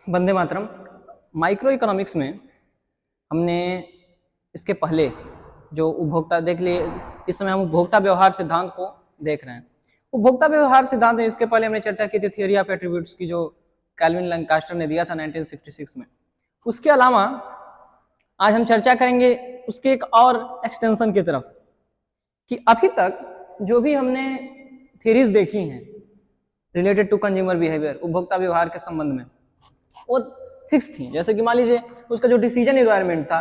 Vande Mataram. Micro economics में हमने इसके पहले जो उपभोक्ता देख लिए, इस समय हम उपभोक्ता व्यवहार सिद्धांत को देख रहे हैं। उपभोक्ता व्यवहार सिद्धांत में इसके पहले हमने चर्चा की थी थियरी ऑफ एट्रीब्यूट्स की, जो कैल्विन लैंकास्टर ने दिया था 1966 में। उसके अलावा आज हम चर्चा करेंगे उसके एक और एक्सटेंशन की तरफ कि अभी तक जो भी हमने थियरीज देखी हैं रिलेटेड टू कंज्यूमर बिहेवियर, उपभोक्ता व्यवहार के संबंध में, वो फिक्स थी। जैसे कि मान लीजिए उसका जो डिसीजन एनवायरनमेंट था,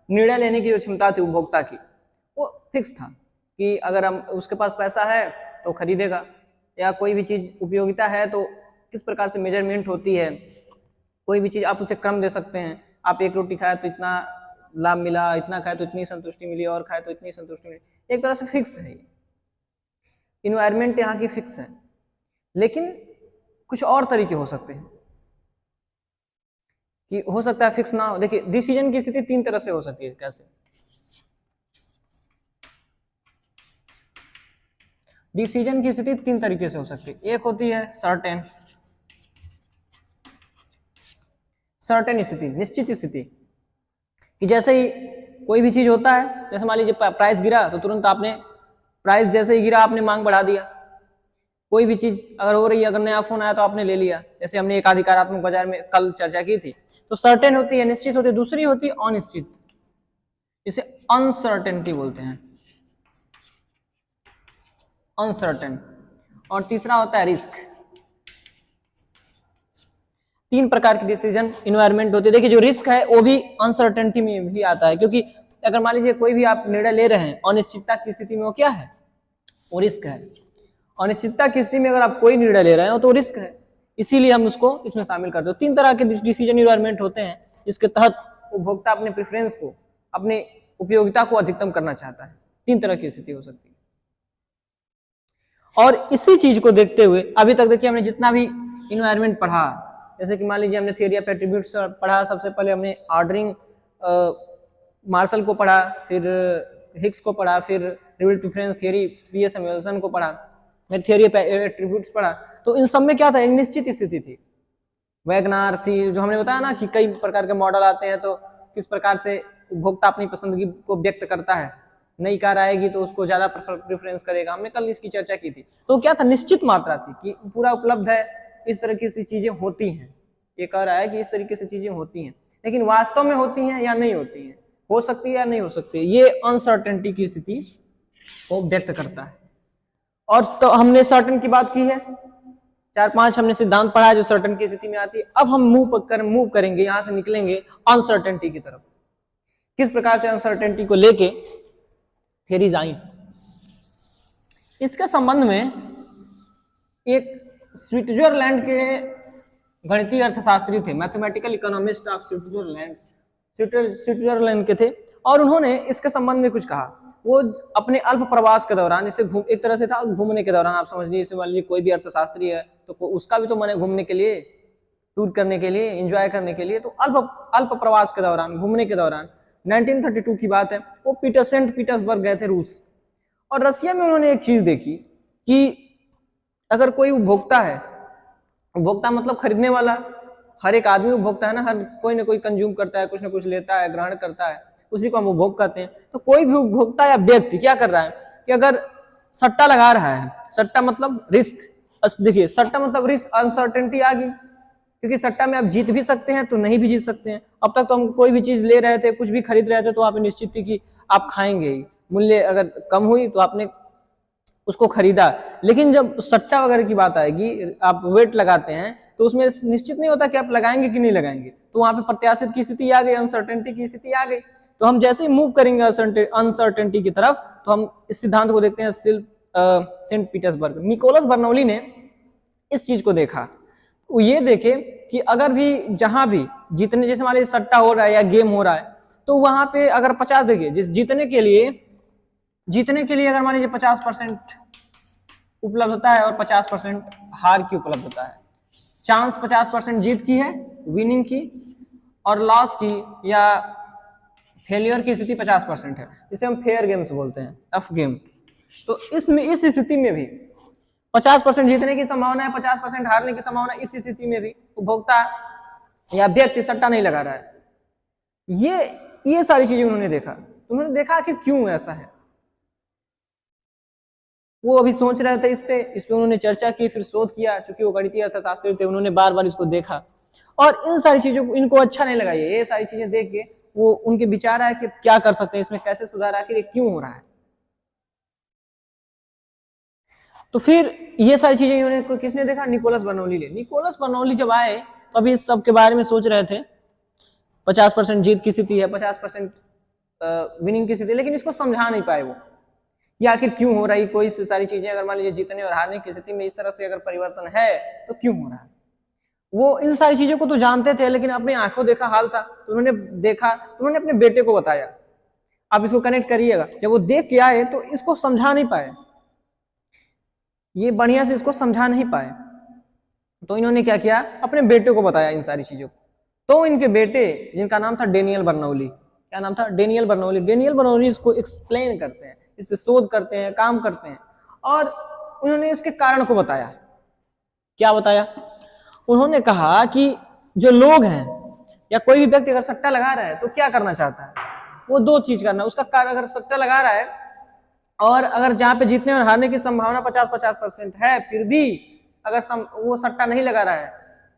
निर्णय लेने की जो क्षमता थी उपभोक्ता की, वो फिक्स था कि अगर हम उसके पास पैसा है तो खरीदेगा, या कोई भी चीज़ उपयोगिता है तो किस प्रकार से मेजरमेंट होती है, कोई भी चीज़ आप उसे क्रम दे सकते हैं। आप एक रोटी खाए तो इतना लाभ मिला, इतना खाए तो इतनी संतुष्टि मिली, और खाए तो इतनी संतुष्टि मिली। एक तरह से फिक्स है, इन्वायरमेंट यहाँ की फिक्स है। लेकिन कुछ और तरीके हो सकते हैं कि हो सकता है फिक्स ना हो। देखिए, डिसीजन की स्थिति तीन तरह से हो सकती है। कैसे? डिसीजन की स्थिति तीन तरीके से हो सकती है। एक होती है सर्टेन स्थिति, निश्चित स्थिति, कि जैसे ही कोई भी चीज होता है, जैसे मान लीजिए प्राइस गिरा तो तुरंत आपने, प्राइस जैसे ही गिरा आपने मांग बढ़ा दिया। कोई भी चीज अगर हो रही है, अगर नया फोन आया तो आपने ले लिया, जैसे हमने एक अधिकारात्मक बाजार में कल चर्चा की थी। तो सर्टेन होती है, निश्चित होती है। दूसरी होती है अनिश्चित, इसे अनसर्टेनिटी बोलते हैं, अनसर्टेन। और तीसरा होता है रिस्क। तीन प्रकार की डिसीजन इन्वायरमेंट होती है। देखिए, जो रिस्क है वो भी अनसर्टेनिटी में भी आता है, क्योंकि अगर मान लीजिए कोई भी आप निर्णय ले रहे हैं अनिश्चितता की स्थिति में, वो क्या है? वो रिस्क है। अनिश्चितता की स्थिति में अगर आप कोई निर्णय ले रहे हैं तो रिस्क है, इसीलिए हम उसको इसमें शामिल करते हैं। तीन तरह के डिसीजन इन्वायरमेंट होते हैं जिसके तहत उपभोक्ता अपने प्रेफरेंस को, अपने उपयोगिता को अधिकतम करना चाहता है। तीन तरह की स्थिति हो सकती है। और इसी चीज को देखते हुए अभी तक देखिए हमने जितना भी इन्वायरमेंट पढ़ा, जैसे कि मान लीजिए हमने थियरी ऑफ एट्रीब्यूट्स पढ़ा, सबसे पहले हमने ऑर्डरिंग मार्शल को पढ़ा, फिर हिक्स को पढ़ा, फिर relative preference theory B S Samuelson को पढ़ा, फिर थियरी ऑफ एट्रीब्यूट्स पढ़ा। तो इन सब में क्या था? एक निश्चित स्थिति थी। वैगनार थी, जो हमने बताया ना कि कई प्रकार के मॉडल आते हैं, तो किस प्रकार से उपभोक्ता अपनी पसंदगी को व्यक्त करता है। नई कार आएगी तो उसको ज्यादा प्रेफरेंस करेगा, हमने कल इसकी चर्चा की थी। तो क्या था? निश्चित मात्रा थी कि पूरा उपलब्ध है, इस तरीके से चीजें होती हैं। ये कह रहा है कि इस तरीके से चीजें होती हैं, लेकिन वास्तव में होती हैं या नहीं होती हैं, हो सकती है या नहीं हो सकती, ये अनसर्टेनिटी की स्थिति को व्यक्त करता है। और तो हमने सर्टेन की बात की है, 4-5 हमने सिद्धांत पढ़ा है जो सर्टेन की स्थिति में आती है। अब हम मूव करेंगे, यहां से निकलेंगे अनसर्टेनिटी की तरफ। किस प्रकार से अनसर्टेनिटी को लेके थियरीज आई, इसके संबंध में एक स्विट्जरलैंड के गणितीय अर्थशास्त्री थे, मैथमेटिकल इकोनॉमिस्ट ऑफ स्विट्जरलैंड के थे, और उन्होंने इसके संबंध में कुछ कहा। वो अपने अल्प प्रवास के दौरान, जैसे एक तरह से था घूमने के दौरान, आप समझ लीजिए, मान लीजिए कोई भी अर्थशास्त्री है तो उसका भी तो मन है घूमने के लिए, टूर करने के लिए, एंजॉय करने के लिए। तो अल्प प्रवास के दौरान, घूमने के दौरान 1932 की बात है, वो सेंट पीटर्सबर्ग गए थे, रूस। और रसिया में उन्होंने एक चीज देखी कि अगर कोई उपभोक्ता है, उपभोक्ता मतलब खरीदने वाला, हर एक आदमी उपभोक्ता है ना, हर कोई ना कोई कंज्यूम करता है, कुछ ना कुछ लेता है, ग्रहण करता है, उसी को हम उपभोग कहते हैं। तो कोई भी उपभोक्ता या व्यक्ति क्या कर रहा है कि अगर सट्टा लगा रहा है, सट्टा मतलब रिस्क, देखिए सट्टा मतलब रिस्क, अनसर्टेनिटी आ गई, क्योंकि सट्टा में आप जीत भी सकते हैं तो नहीं भी जीत सकते हैं। अब तक तो हम कोई भी चीज ले रहे थे, कुछ भी खरीद रहे थे, तो आप निश्चित थी कि आप खाएंगे ही, मूल्य अगर कम हुई तो आपने उसको खरीदा। लेकिन जब सट्टा वगैरह की बात आएगी, आप वेट लगाते हैं, तो उसमें निश्चित नहीं होता कि आप लगाएंगे कि नहीं लगाएंगे, तो वहां पे प्रत्याशित की स्थिति आ गई, अनसर्टेनिटी की स्थिति आ गई। तो हम जैसे ही मूव करेंगे अनसर्टेनिटी की तरफ, तो हम इस सिद्धांत को देखते हैं सेंट पीटर्सबर्ग। निकोलस बर्नौली ने इस चीज को देखा, वो ये देखे कि अगर भी जहां भी जीतने, जैसे मान लीजिए सट्टा हो रहा है या गेम हो रहा है, तो वहां पे अगर 50, देखिए जिस जीतने के लिए अगर मान लीजिए 50% उपलब्धता है और 50% हार की उपलब्धता है, चांस 50% जीत की है, विनिंग की, और लॉस की या फेलियर की स्थिति 50% है, जिसे हम फेयर गेम्स बोलते हैं, एफ गेम। तो इसमें इस स्थिति में भी 50% जीतने की संभावना है, 50% हारने की संभावना। इस स्थिति में भी उपभोक्ता या व्यक्ति सट्टा नहीं लगा रहा है, ये सारी चीजें उन्होंने देखा। तो उन्होंने देखा आखिर क्यों ऐसा है, वो अभी सोच रहे थे इस पे उन्होंने चर्चा की, फिर शोध किया। चूंकि वो गणितीय अर्थशास्त्री थे, उन्होंने बार बार इसको देखा और इन सारी चीजों को इनको अच्छा नहीं लगा। ये सारी चीजें देख के वो उनके विचार आया कि क्या कर सकते हैं, इसमें कैसे सुधार, आखिर ये क्यों हो रहा है। तो फिर ये सारी चीजें इन्होंने किसने देखा, निकोलस बर्नौली ने। निकोलस बर्नौली जब आए तो अभी इस सब के बारे में सोच रहे थे। 50% जीत की स्थिति है, 50% विनिंग की स्थिति, लेकिन इसको समझा नहीं पाए वो कि आखिर क्यों हो रही कोई सारी चीजें। अगर मान लीजिए जीतने और हारने की स्थिति में इस तरह से अगर परिवर्तन है तो क्यों हो रहा है। वो इन सारी चीजों को तो जानते थे, लेकिन अपनी आंखों देखा हाल था। तो उन्होंने देखा, तो उन्होंने अपने बेटे को बताया। आप इसको कनेक्ट करिएगा, जब वो देख के आए तो इसको समझा नहीं पाए, ये बढ़िया से इसको समझा नहीं पाए। तो इन्होंने क्या किया, अपने बेटे को बताया इन सारी चीजों को। तो इनके बेटे, जिनका नाम था डेनियल बर्नौली, क्या नाम था, डेनियल बर्नौली। डेनियल बर्नौली इसको एक्सप्लेन करते हैं, इस पे शोध करते हैं, काम करते हैं, और उन्होंने इसके कारण को बताया। क्या बताया, उन्होंने कहा कि जो लोग हैं या कोई भी व्यक्ति अगर सट्टा लगा रहा है तो क्या करना चाहता है, वो दो चीज करना है। उसका कारण, अगर सट्टा लगा रहा है और अगर जहां पे जीतने और हारने की संभावना 50-50% है, फिर भी अगर वो सट्टा नहीं लगा रहा है,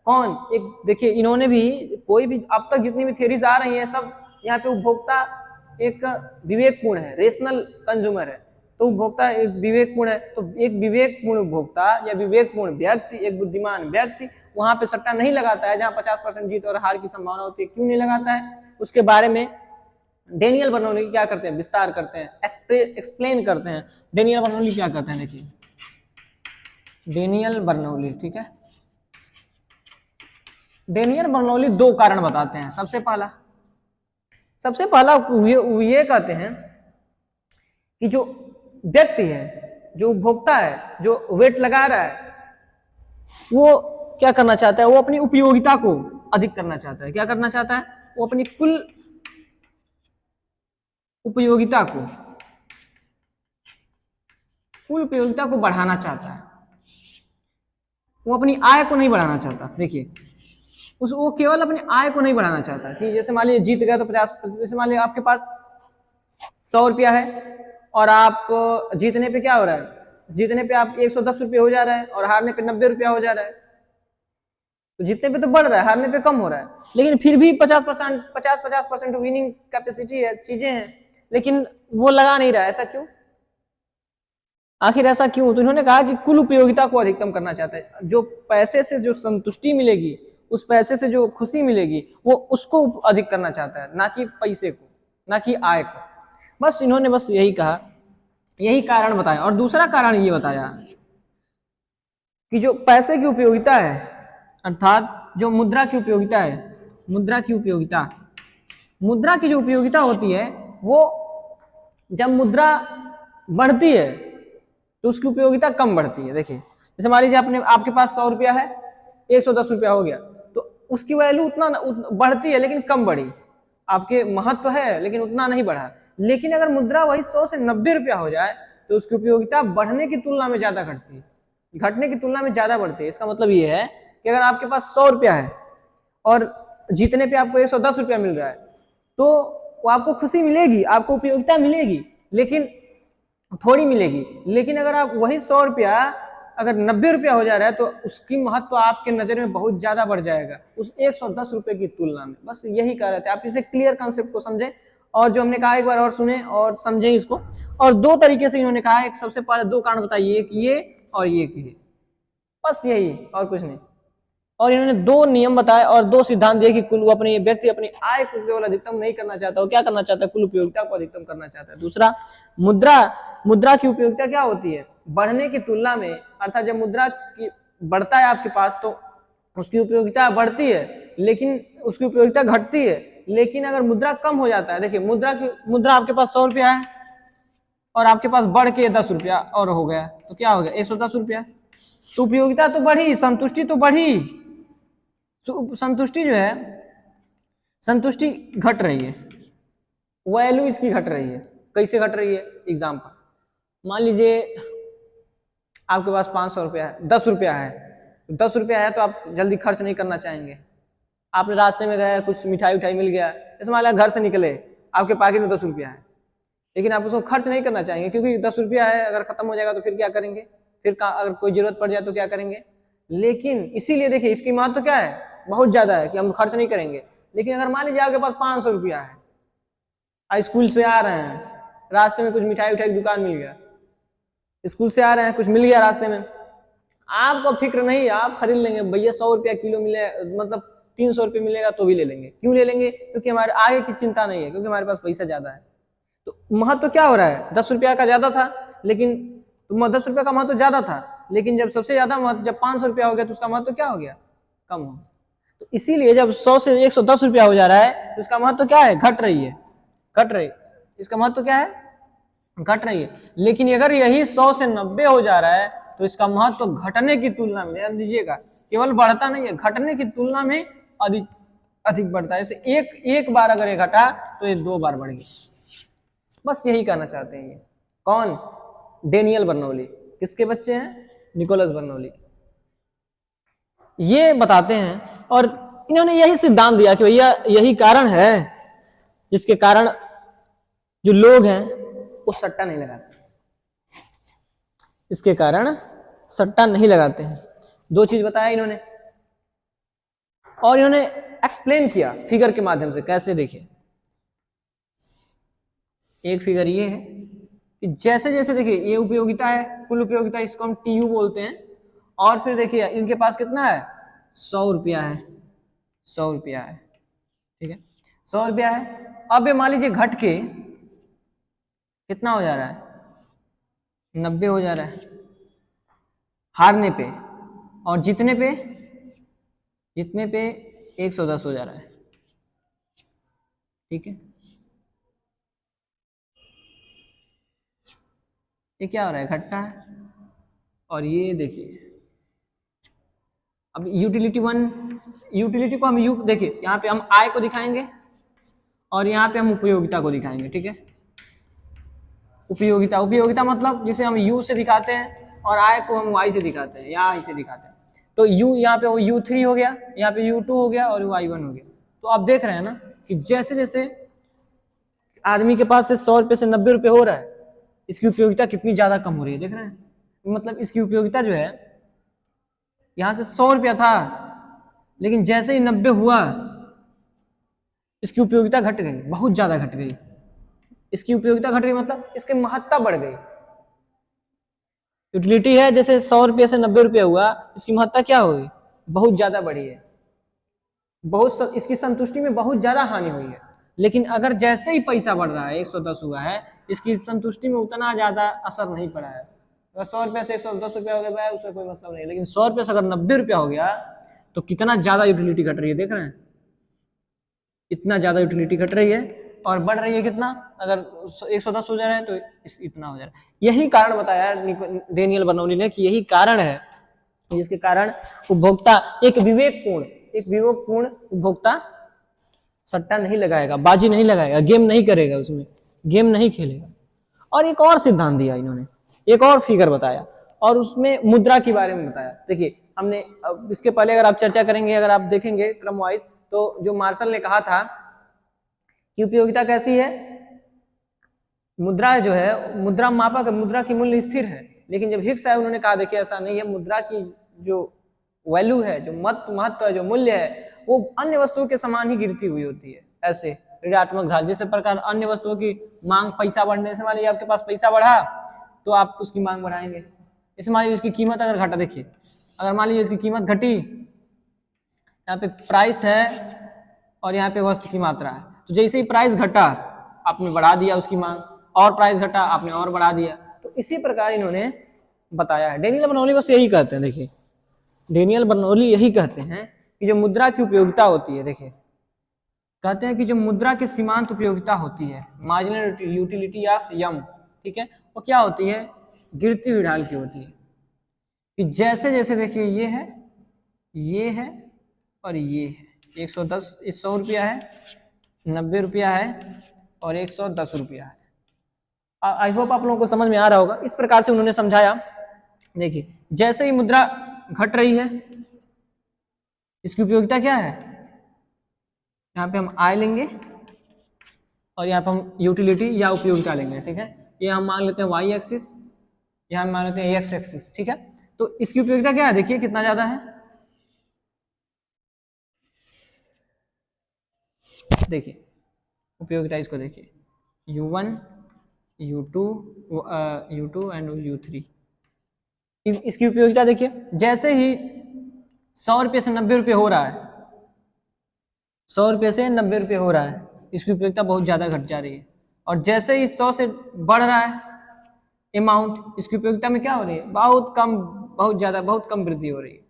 कौन, एक देखिए, इन्होंने भी कोई भी अब तक जितनी भी थ्योरीज आ रही हैं सब यहाँ पे उपभोक्ता एक विवेकपूर्ण है, रेशनल कंज्यूमर है। तो उपभोक्ता एक विवेकपूर्ण है, तो एक विवेकपूर्ण उपभोक्ता या विवेकपूर्ण व्यक्ति, एक बुद्धिमान व्यक्ति वहां पे सट्टा नहीं लगाता है जहां 50% जीत और हार की संभावना होती है। क्यों नहीं लगाता है, उसके बारे में डेनियल बर्नौली क्या करते हैं, विस्तार करते हैं, एक्सप्लेन करते हैं। डेनियल बर्नौली क्या करते हैं, देखिए, डेनियल बर्नौली, ठीक है, डेनियल बर्नौली दो कारण बताते हैं। सबसे पहला ये कहते हैं कि जो व्यक्ति है, जो उपभोक्ता है, जो वेट लगा रहा है, वो क्या करना चाहता है, वो अपनी उपयोगिता को अधिक करना चाहता है। क्या करना चाहता है, वो अपनी कुल उपयोगिता को बढ़ाना चाहता है। वो अपनी आय को नहीं बढ़ाना चाहता। देखिए, वो केवल अपनी आय को नहीं बढ़ाना चाहता कि जैसे मान लीजिए जीत गया तो 50, जैसे मान लीजिए आपके पास 100 रुपया है और आप जीतने पे क्या हो रहा है, जीतने पे आप 110 रुपये हो जा रहा है और हारने पे 90 रुपया हो जा रहा है। तो जीतने पे तो बढ़ रहा है, हारने पे कम हो रहा है, लेकिन फिर भी 50% विनिंग कैपेसिटी है, चीजें हैं, लेकिन वो लगा नहीं रहा है। ऐसा क्यों, आखिर ऐसा क्यों। तो इन्होंने कहा कि कुल उपयोगिता को अधिकतम करना चाहता है। जो पैसे से जो संतुष्टि मिलेगी, उस पैसे से जो खुशी मिलेगी, वो उसको अधिक करना चाहता है, ना कि पैसे को, ना कि आय को। बस इन्होंने बस यही कहा, यही कारण बताया। और दूसरा कारण ये बताया कि जो पैसे की उपयोगिता है, अर्थात जो मुद्रा की उपयोगिता है, मुद्रा की जो उपयोगिता होती है, वो जब मुद्रा बढ़ती है तो उसकी उपयोगिता कम बढ़ती है। देखिए, जैसे मान लीजिए आपके पास 100 रुपया है, 110 रुपया हो गया, तो उसकी वैल्यू उतना बढ़ती है लेकिन कम बढ़ी। आपके महत्व है लेकिन उतना नहीं बढ़ा। लेकिन अगर मुद्रा वही 100 से 90 रुपया हो जाए तो उसकी उपयोगिता बढ़ने की तुलना में ज्यादा घटती है, घटने की तुलना में ज्यादा बढ़ती है। इसका मतलब ये है कि अगर आपके पास 100 रुपया है और जीतने पे आपको 110 रुपया मिल रहा है, तो वो आपको खुशी मिलेगी, आपको उपयोगिता मिलेगी, लेकिन थोड़ी मिलेगी। लेकिन अगर आप वही 100 रुपया अगर 90 रुपया हो जा रहा है तो उसकी महत्व आपके नजर में बहुत ज्यादा बढ़ जाएगा उस 110 रुपए की तुलना में। बस यही कह रहे थे, आप इसे क्लियर कंसेप्ट को समझें, और जो हमने कहा एक बार और सुने और समझें इसको। और दो तरीके से इन्होंने कहा, एक सबसे पहले दो कारण बताइए, एक ये और ये की, बस यही, और कुछ नहीं। और इन्होंने दो नियम बताए और दो सिद्धांत दिए कि कुल अपने व्यक्ति अपनी आय को केवल अधिकतम नहीं करना चाहता, वो क्या करना चाहता है, कुल उपयोगिता को अधिकतम करना चाहता है। दूसरा, मुद्रा की उपयोगिता क्या होती है, बढ़ने की तुलना में, अर्थात जब मुद्रा की बढ़ता है आपके पास तो उसकी उपयोगिता बढ़ती है, लेकिन उसकी उपयोगिता घटती है। लेकिन अगर मुद्रा कम हो जाता है, देखिए मुद्रा आपके पास 100 रुपया है और आपके पास बढ़ के 10 रुपया और हो गया, तो क्या हो गया, 110 रुपया। तो उपयोगिता तो बढ़ी, संतुष्टि तो बढ़ी, संतुष्टि जो है, संतुष्टि घट रही है, वैल्यू इसकी घट रही है। कैसे घट रही है, एग्जाम्पल, मान लीजिए आपके पास 500 रुपया है, 10 रुपया है, 10 रुपया है तो आप जल्दी खर्च नहीं करना चाहेंगे, आपने रास्ते में गए, कुछ मिठाई उठाई मिल गया, जैसे मान लिया घर से निकले, आपके पॉकेट में 10 रुपया है, लेकिन आप उसको खर्च नहीं करना चाहेंगे क्योंकि 10 रुपया है, अगर खत्म हो जाएगा तो फिर क्या करेंगे, फिर अगर कोई जरूरत पड़ जाए तो क्या करेंगे। लेकिन इसीलिए देखिए इसकी महत्व तो क्या है, बहुत ज्यादा है कि हम खर्च नहीं करेंगे। लेकिन अगर मान लीजिए आपके पास 500 रुपया है, स्कूल से आ रहे हैं, रास्ते में कुछ मिठाई उठाई की दुकान मिल गया, स्कूल से आ रहे हैं कुछ मिल गया रास्ते में, आपको फिक्र नहीं, आप खरीद लेंगे, भैया 100 रुपया किलो मिले, मतलब 300 रुपये मिलेगा तो भी ले लेंगे। क्यों ले लेंगे, क्योंकि हमारे आगे की चिंता नहीं है, क्योंकि हमारे पास पैसा ज्यादा है। तो महत्व तो क्या हो रहा है, 10 रुपया का ज्यादा था, लेकिन 10 रुपया का महत्व ज्यादा था, लेकिन जब सबसे ज्यादा महत्व जब 500 रुपया हो गया तो उसका महत्व क्या हो गया, कम हो गया। तो इसीलिए जब 100 से 110 रुपया हो जा रहा है तो इसका महत्व क्या है, घट रही है, घट रही, इसका महत्व क्या है, घट रही है। लेकिन अगर यही 100 से 90 हो जा रहा है तो इसका महत्व घटने की तुलना में, ध्यान दीजिएगा, केवल बढ़ता नहीं है, घटने की तुलना में अधिक अधिक बढ़ता है। जैसे एक बार अगर ये घटा तो ये 2 बार बढ़ गई। बस यही कहना चाहते हैं ये कौन, डेनियल बर्नौली। किसके बच्चे हैं, निकोलस बर्नौली। ये बताते हैं और इन्होंने यही सिद्धांत दिया कि भैया यही कारण है जिसके कारण जो लोग हैं वो सट्टा नहीं लगाते, इसके कारण सट्टा नहीं लगाते हैं। 2 चीज बताया इन्होंने और इन्होंने एक्सप्लेन किया फिगर के माध्यम से। कैसे, देखिए एक फिगर ये है कि जैसे जैसे देखिए ये उपयोगिता है, कुल उपयोगिता, इसको हम टीयू बोलते हैं। और फिर देखिए इनके पास कितना है, 100 रुपया है, 100 रुपया है, ठीक है, 100 रुपया है। अब ये मान लीजिए घट के कितना हो जा रहा है, 90 हो जा रहा है हारने पे, और जितने पे 110 हो जा रहा है, ठीक है। ये क्या हो रहा है, घटता है। और ये देखिए अब यूटिलिटी को हम देखिए यहाँ पे हम आय को दिखाएंगे और यहाँ पे हम उपयोगिता को दिखाएंगे, ठीक है। उपयोगिता मतलब जिसे हम यू से दिखाते हैं और आय को हम वाई से दिखाते हैं या आई से दिखाते हैं। तो यू यहाँ पे U3 हो गया, यहाँ पे U2 हो गया और Y1 हो गया। तो आप देख रहे हैं ना कि जैसे जैसे आदमी के पास से 100 रुपये से 90 रुपये हो रहा है, इसकी उपयोगिता कितनी ज्यादा कम हो रही है, देख रहे हैं। मतलब इसकी उपयोगिता जो है यहाँ से 100 रुपया था, लेकिन जैसे ही 90 हुआ इसकी उपयोगिता घट गई, बहुत ज्यादा घट गई। इसकी उपयोगिता घट गई मतलब इसकी महत्ता बढ़ गई। यूटिलिटी है, जैसे 100 रुपये से 90 रुपया हुआ, इसकी महत्ता क्या हुई, बहुत ज्यादा बढ़ी है, बहुत, इसकी संतुष्टि में बहुत ज्यादा हानि हुई है। लेकिन अगर जैसे ही पैसा बढ़ रहा है, 110 हुआ है, इसकी संतुष्टि में उतना ज्यादा असर नहीं पड़ा है। अगर 100 रुपये से 110 रुपया हो गया उसका कोई मतलब नहीं, लेकिन 100 रुपये से अगर 90 रुपया हो गया तो कितना ज्यादा यूटिलिटी घट रही है, देख रहे हैं, इतना ज्यादा यूटिलिटी घट रही है। और बढ़ रही है कितना, अगर 110 हो जा रहा है तो इतना हो जा रहा है। यही कारण बताया डेनियल बर्नौली ने कि यही कारण है जिसके कारण उपभोक्ता एक विवेकपूर्ण उपभोक्ता सट्टा नहीं लगाएगा, बाजी नहीं लगाएगा, गेम नहीं करेगा, उसमें गेम नहीं खेलेगा। और एक और सिद्धांत दिया इन्होंने, एक और फिगर बताया और उसमें मुद्रा के बारे में बताया। देखिए हमने इसके पहले अगर आप चर्चा करेंगे, अगर आप देखेंगे क्रम वाइज, तो जो मार्शल ने कहा था कि उपयोगिता कैसी है, मुद्रा जो है, मुद्रा मापक, मुद्रा की मूल्य स्थिर है। लेकिन जब हिक्स है उन्होंने कहा देखिए ऐसा नहीं है, मुद्रा की जो वैल्यू है, जो महत्व है, जो मूल्य है, वो अन्य वस्तुओं के समान ही गिरती हुई होती है। ऐसे ऋणात्मक ढाल, जैसे प्रकार अन्य वस्तुओं की मांग, पैसा बढ़ने से, मान लीजिए आपके पास पैसा बढ़ा तो आप उसकी मांग बढ़ाएंगे। जैसे मान लीजिए इसकी कीमत अगर घटा, देखिए अगर मान लीजिए इसकी कीमत घटी, यहाँ पे प्राइस है और यहाँ पे वस्तु की मात्रा है, तो जैसे ही प्राइस घटा आपने बढ़ा दिया उसकी मांग, और प्राइस घटा आपने और बढ़ा दिया। तो इसी प्रकार इन्होंने बताया है। डेनियल बर्नौली बस यही कहते हैं, देखिए डेनियल बर्नौली यही कहते हैं कि जो मुद्रा की उपयोगिता होती है, देखिए कहते हैं कि जो मुद्रा की सीमांत उपयोगिता होती है, मार्जिनल यूटिलिटी ऑफ यम, ठीक है, वो क्या होती है, गिरती हुई ढाल की होती है। कि जैसे जैसे देखिए ये है और ये है, 110, 100 रुपया है, 90 रुपया है और 110 रुपया है। आई होप आप लोगों को समझ में आ रहा होगा। इस प्रकार से उन्होंने समझाया। देखिए जैसे ही मुद्रा घट रही है, इसकी उपयोगिता क्या है, यहाँ पे हम आई लेंगे और यहाँ पे हम यूटिलिटी या उपयोगिता लेंगे, ठीक है। ये हम मान लेते हैं वाई एक्सिस, यहाँ हम मान लेते हैं एक्स एक्सिस, ठीक है। तो इसकी उपयोगिता क्या है, देखिए कितना ज्यादा है, देखिए उपयोगिता इसको देखिए, U1 U2 एंड U3, इसकी उपयोगिता देखिए। जैसे ही 100 रुपये से 90 रुपये हो रहा है, 100 रुपये से 90 रुपये हो रहा है, इसकी उपयोगिता बहुत ज्यादा घट जा रही है। और जैसे ही 100 से बढ़ रहा है अमाउंट, इसकी उपयोगिता में क्या हो रही है, बहुत कम, बहुत ज्यादा, बहुत कम वृद्धि हो रही है।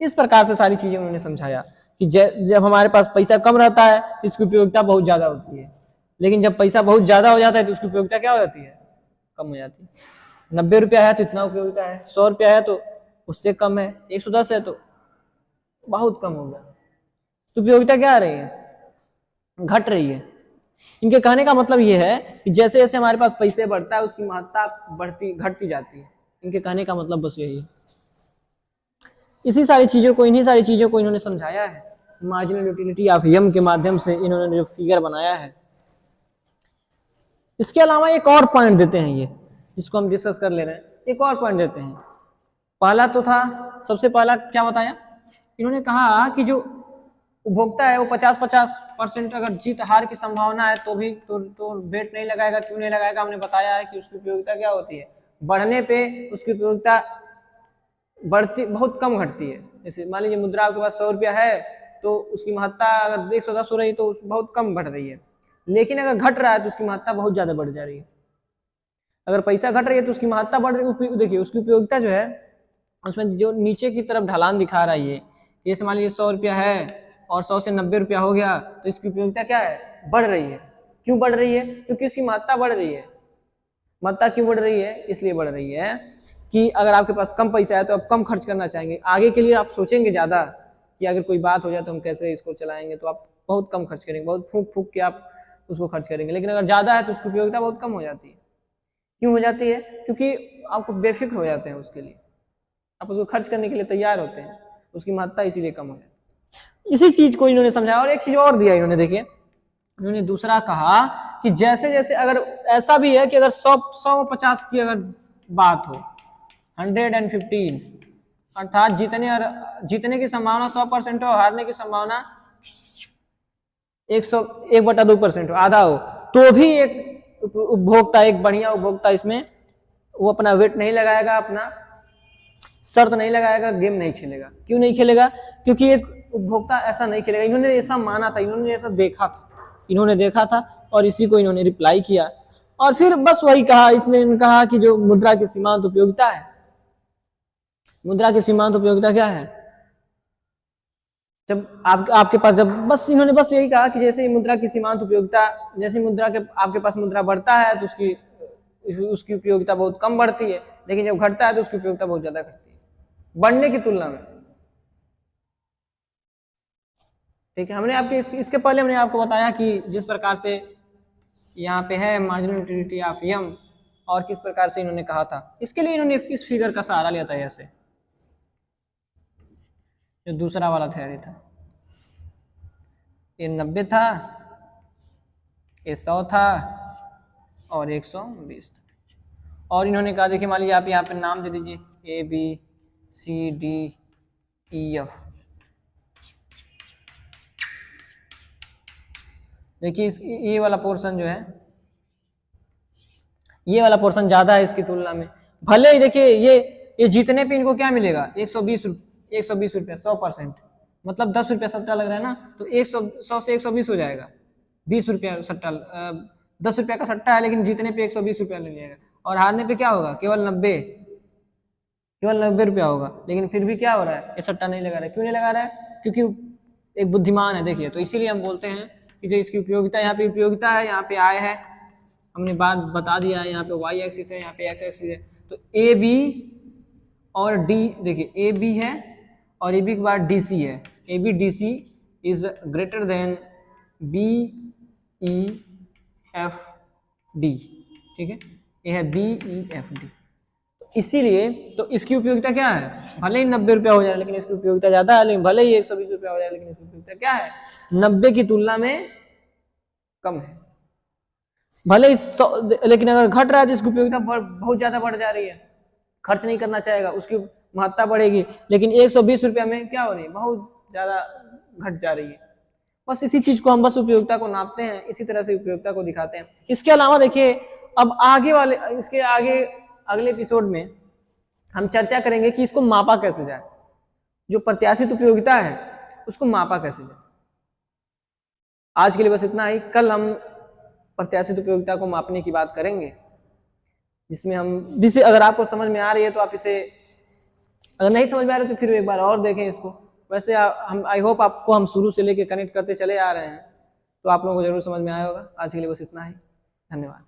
इस प्रकार से सारी चीजें उन्होंने समझाया कि जब हमारे पास पैसा कम रहता है तो इसकी उपयोगिता बहुत ज्यादा होती है, लेकिन जब पैसा बहुत ज्यादा हो जाता है तो उसकी उपयोगिता क्या हो जाती है, कम हो जाती है। 90 रुपया है तो इतना उपयोगिता है, 100 रुपया है तो उससे कम है, 110 है तो बहुत कम होगा, तो उपयोगिता क्या आ रही है, घट रही है। इनके कहने का मतलब ये है कि जैसे जैसे हमारे पास पैसे बढ़ता है उसकी महत्ता घटती जाती है। इनके कहने का मतलब बस यही है। इन्हीं सारी चीजों को इन्होंने समझाया है मार्जिनल यूटिलिटी ऑफ यम के माध्यम से, इन्होंने जो फिगर बनाया है। इसके अलावा एक और पॉइंट देते हैं, ये जिसको हम डिस्कस कर ले रहे हैं, एक और पॉइंट देते हैं। पहला तो था, सबसे पहला क्या बताया इन्होंने, कहा कि जो उपभोक्ता है वो 50-50% अगर जीत हार की संभावना है तो भी तो वेट नहीं लगाएगा। क्यों नहीं लगाएगा, हमने बताया है कि उसकी उपयोगिता क्या होती है, बढ़ने पे उसकी उपयोगिता बढ़ती, बहुत कम घटती है। जैसे मान लीजिए मुद्रा आपके पास 100 रुपया है तो उसकी महत्ता अगर 110 हो रही तो बहुत कम बढ़ रही है, लेकिन अगर घट रहा है तो उसकी महत्ता बहुत ज्यादा बढ़ जा रही है। अगर पैसा घट रही है तो उसकी महत्ता बढ़ रही है। देखिए उसकी उपयोगिता जो है उसमें जो नीचे की तरफ ढलान दिखा रहा है, ये जैसे मान लीजिए 100 रुपया है और 100 से 90 रुपया हो गया तो इसकी उपयोगिता क्या है, बढ़ रही है। क्यों बढ़ रही है, क्योंकि इसकी महत्ता बढ़ रही है। महत्ता क्यों बढ़ रही है, इसलिए बढ़ रही है कि अगर आपके पास कम पैसा है तो आप कम खर्च करना चाहेंगे, आगे के लिए आप सोचेंगे ज्यादा कि अगर कोई बात हो जाए तो हम कैसे इसको चलाएंगे, तो आप बहुत कम खर्च करेंगे, बहुत फूक फूक के आप उसको खर्च करेंगे। लेकिन अगर ज्यादा है तो उसकी उपयोगिता बहुत कम हो जाती है। क्यों हो जाती है, क्योंकि आपको बेफिक्र हो जाते हैं उसके लिए, आप उसको खर्च करने के लिए तैयार होते हैं, उसकी महत्ता इसीलिए कम हो जाती है। इसी चीज को इन्होंने समझाया। और एक चीज और दिया इन्होंने, देखिए इन्होंने दूसरा कहा कि जैसे जैसे अगर ऐसा भी है कि अगर 150 की अगर बात हो, 115, अर्थात जीतने की संभावना 100% हो, हारने की संभावना 1/2% हो, आधा हो, तो भी एक उपभोक्ता, एक बढ़िया उपभोक्ता इसमें वो अपना वेट नहीं लगाएगा, अपना शर्त नहीं लगाएगा, गेम नहीं खेलेगा। क्यों नहीं खेलेगा, क्योंकि एक उपभोक्ता ऐसा नहीं खेलेगा। इन्होंने ऐसा माना था, इन्होंने ऐसा देखा था, इन्होंने देखा था और इसी को इन्होंने रिप्लाई किया। और फिर बस वही कहा, इसलिए इन्होंने कहा कि जो मुद्रा की सीमांत उपयोगिता है, मुद्रा की सीमांत उपयोगिता क्या है, जब आपके पास, जब बस इन्होंने बस यही कहा कि जैसे मुद्रा की सीमांत उपयोगिता, जैसे मुद्रा के आपके पास मुद्रा बढ़ता है तो उसकी उपयोगिता बहुत कम बढ़ती है, लेकिन जब घटता है तो उसकी उपयोगिता बहुत ज्यादा घटती है बढ़ने की तुलना में। ठीक है, हमने आपके इसके पहले हमने आपको बताया कि जिस प्रकार से यहाँ पे है मार्जिनल यूटिलिटी ऑफ यम, और किस प्रकार से इन्होंने कहा था। इसके लिए इन्होंने इस फिगर का सहारा लिया था, ऐसे जो दूसरा वाला थ्योरी था, ये 90 था, ये 100 था और 120 था। और इन्होंने कहा, देखिए मान लीजिए आप यहाँ पे नाम दे दीजिए ABCDEF। देखिए ये वाला पोर्शन जो है, ये वाला पोर्शन ज्यादा है इसकी तुलना में। भले ही देखिए ये जीतने पे इनको क्या मिलेगा, 120 रुपया, 100%, मतलब 10 रुपया सट्टा लग रहा है ना, तो 100 से 120 हो जाएगा, 20 रुपया सट्टा, 10 रुपया का सट्टा है लेकिन जीतने पे 120 रुपया ले जाएगा। और हारने पे क्या होगा, केवल 90 रुपया होगा। लेकिन फिर भी क्या हो रहा है, ये सट्टा नहीं लगा रहा है। क्यों नहीं लगा रहा है, क्योंकि एक बुद्धिमान है। देखिए तो इसीलिए हम बोलते हैं कि जो इसकी उपयोगिता, यहाँ पे उपयोगिता है, यहाँ पे आय है, हमने बात बता दिया है, यहाँ पे वाई एक्सिस है, यहाँ पे एक्स एक्सिस है। तो ए बी और डी, देखिए ए बी है और ए बी के बाद डी सी है, A B D C is greater than B E F D. ठीक है, ये है बी ई एफ डी। इसीलिए तो इसकी उपयोगिता क्या है, भले ही 90 रुपया हो जाए लेकिन इसकी उपयोगिता ज्यादा है, लेकिन भले ही 120 रुपया हो जाए लेकिन इसकी उपयोगिता क्या है, 90 की तुलना में कम है। भले ही 100, लेकिन अगर घट रहा है तो इसकी उपयोगिता बहुत ज्यादा बढ़ जा रही है, खर्च नहीं करना चाहेगा, उसकी महत्ता बढ़ेगी, लेकिन 120 रुपया में क्या हो रही है, बहुत ज्यादा घट जा रही है। बस इसी चीज को हम बस उपयोगिता को नापते हैं, इसी तरह से उपयोगिता को दिखाते हैं। इसके अलावा देखिए अब आगे वाले, इसके आगे अगले एपिसोड में हम चर्चा करेंगे कि इसको मापा कैसे जाए, जो प्रत्याशित उपयोगिता है उसको मापा कैसे जाए। आज के लिए बस इतना ही, कल हम प्रत्याशित उपयोगिता को मापने की बात करेंगे, जिसमें हम जिसे अगर आपको समझ में आ रही है तो आप इसे, अगर नहीं समझ में आ रही तो फिर एक बार और देखें इसको। वैसे हम आई होप आपको हम शुरू से लेके कनेक्ट करते चले आ रहे हैं, तो आप लोगों को जरूर समझ में आया होगा। आज के लिए बस इतना ही, धन्यवाद।